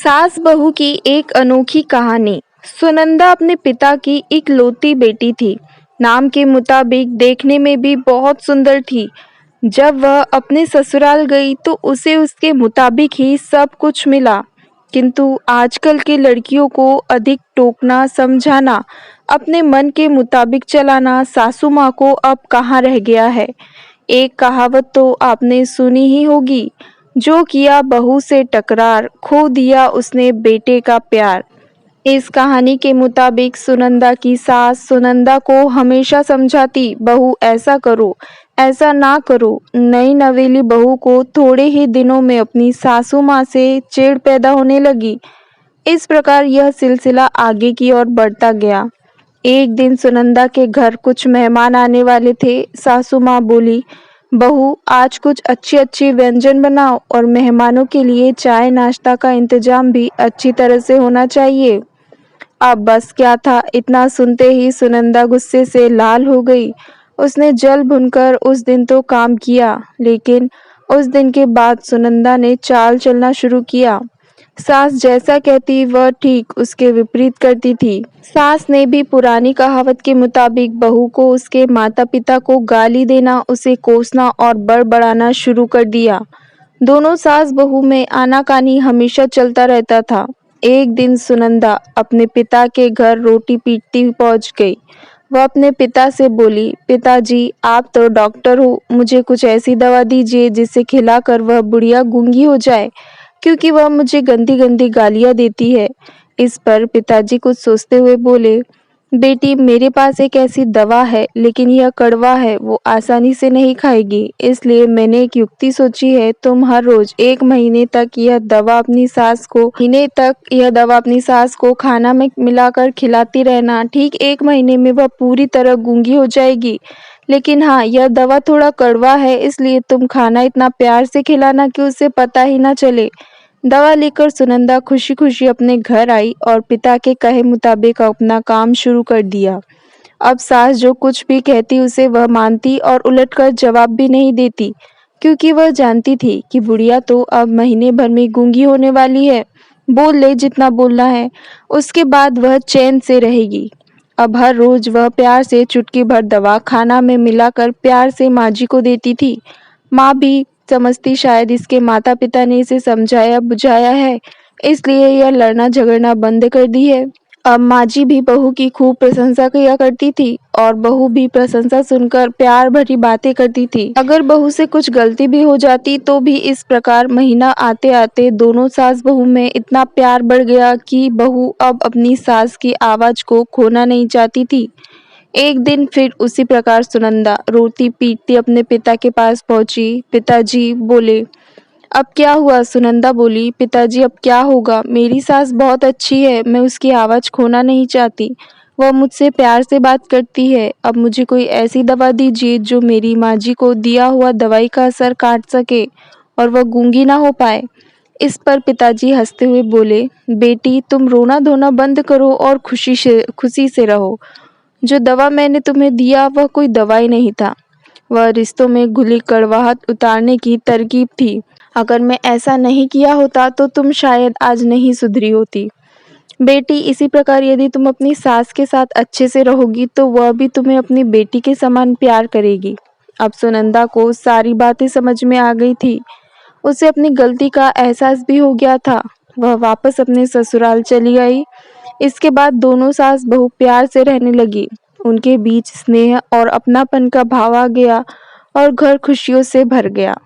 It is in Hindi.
सास बहू की एक अनोखी कहानी। सुनंदा अपने पिता की इकलौती बेटी थी। नाम के मुताबिक देखने में भी बहुत सुंदर थी। जब वह अपने ससुराल गई तो उसे उसके मुताबिक ही सब कुछ मिला। किंतु आजकल की लड़कियों को अधिक टोकना, समझाना, अपने मन के मुताबिक चलाना सासू माँ को अब कहाँ रह गया है। एक कहावत तो आपने सुनी ही होगी, जो किया बहू से टकरार, खो दिया उसने बेटे का प्यार। इस कहानी के मुताबिक सुनंदा की सास सुनंदा को हमेशा समझाती, बहू ऐसा करो, ऐसा ना करो। नई नवेली बहू को थोड़े ही दिनों में अपनी सासू माँ से चिढ़ पैदा होने लगी। इस प्रकार यह सिलसिला आगे की ओर बढ़ता गया। एक दिन सुनंदा के घर कुछ मेहमान आने वाले थे। सासू माँ बोली, बहू आज कुछ अच्छी अच्छी व्यंजन बनाओ और मेहमानों के लिए चाय नाश्ता का इंतजाम भी अच्छी तरह से होना चाहिए। अब बस क्या था, इतना सुनते ही सुनंदा गुस्से से लाल हो गई। उसने जल भुनकर उस दिन तो काम किया, लेकिन उस दिन के बाद सुनंदा ने चाल चलना शुरू किया। सास जैसा कहती वह ठीक उसके विपरीत करती थी। सास ने भी पुरानी कहावत के मुताबिक बहू को उसके माता पिता को गाली देना, उसे कोसना और बड़बड़ाना शुरू कर दिया। दोनों सास बहू में आनाकानी हमेशा चलता रहता था। एक दिन सुनंदा अपने पिता के घर रोटी पीटती पहुंच गई। वह अपने पिता से बोली, पिताजी आप तो डॉक्टर हो, मुझे कुछ ऐसी दवा दीजिए जिसे खिलाकर वह बुढ़िया गूंगी हो जाए, क्योंकि वह मुझे गंदी गंदी गालियां देती है। इस पर पिताजी कुछ सोचते हुए बोले, बेटी मेरे पास एक ऐसी दवा है, लेकिन यह कड़वा है, वो आसानी से नहीं खाएगी। इसलिए मैंने एक युक्ति सोची है, तुम हर रोज एक महीने तक यह दवा अपनी सास को खाना में मिलाकर खिलाती रहना। ठीक 1 महीने में वह पूरी तरह गूंगी हो जाएगी। लेकिन हाँ, यह दवा थोड़ा कड़वा है, इसलिए तुम खाना इतना प्यार से खिलाना कि उसे पता ही ना चले। दवा लेकर सुनंदा खुशी खुशी अपने घर आई और पिता के कहे मुताबिक अपना काम शुरू कर दिया। अब सास जो कुछ भी कहती उसे वह मानती और उलटकर जवाब भी नहीं देती, क्योंकि वह जानती थी कि बुढ़िया तो अब महीने भर में गूंगी होने वाली है। बोल ले जितना बोलना है, उसके बाद वह चैन से रहेगी। अब हर रोज वह प्यार से चुटकी भर दवा खाना में मिलाकर प्यार से माँ जी को देती थी। माँ भी समझती शायद इसके माता पिता ने इसे समझाया बुझाया है, इसलिए यह लड़ना झगड़ना बंद कर दी है। अब माँ जी भी बहू की खूब प्रशंसा किया करती थी और बहू भी प्रशंसा सुनकर प्यार भरी बातें करती थी। अगर बहू से कुछ गलती भी हो जाती तो भी इस प्रकार महीना आते आते दोनों सास बहू में इतना प्यार बढ़ गया कि बहू अब अपनी सास की आवाज को खोना नहीं चाहती थी। एक दिन फिर उसी प्रकार सुनंदा रोती पीटती अपने पिता के पास पहुंची। पिताजी बोले, अब क्या हुआ? सुनंदा बोली, पिताजी अब क्या होगा, मेरी सास बहुत अच्छी है, मैं उसकी आवाज खोना नहीं चाहती। वह मुझसे प्यार से बात करती है। अब मुझे कोई ऐसी दवा दीजिए जो मेरी माँ जी को दिया हुआ दवाई का असर काट सके और वह गूंगी ना हो पाए। इस पर पिताजी हंसते हुए बोले, बेटी तुम रोना धोना बंद करो और खुशी से रहो। जो दवा मैंने तुम्हें दिया वह कोई दवाई नहीं था, वह रिश्तों में घुली कड़वाहट उतारने की तरकीब थी। अगर मैं ऐसा नहीं किया होता तो तुम शायद आज नहीं सुधरी होती। बेटी इसी प्रकार यदि तुम अपनी सास के साथ अच्छे से रहोगी तो वह भी तुम्हें अपनी बेटी के समान प्यार करेगी। अब सुनंदा को सारी बातें समझ में आ गई थी। उसे अपनी गलती का एहसास भी हो गया था। वह वापस अपने ससुराल चली आई। इसके बाद दोनों सास बहू प्यार से रहने लगी। उनके बीच स्नेह और अपनापन का भाव आ गया और घर खुशियों से भर गया।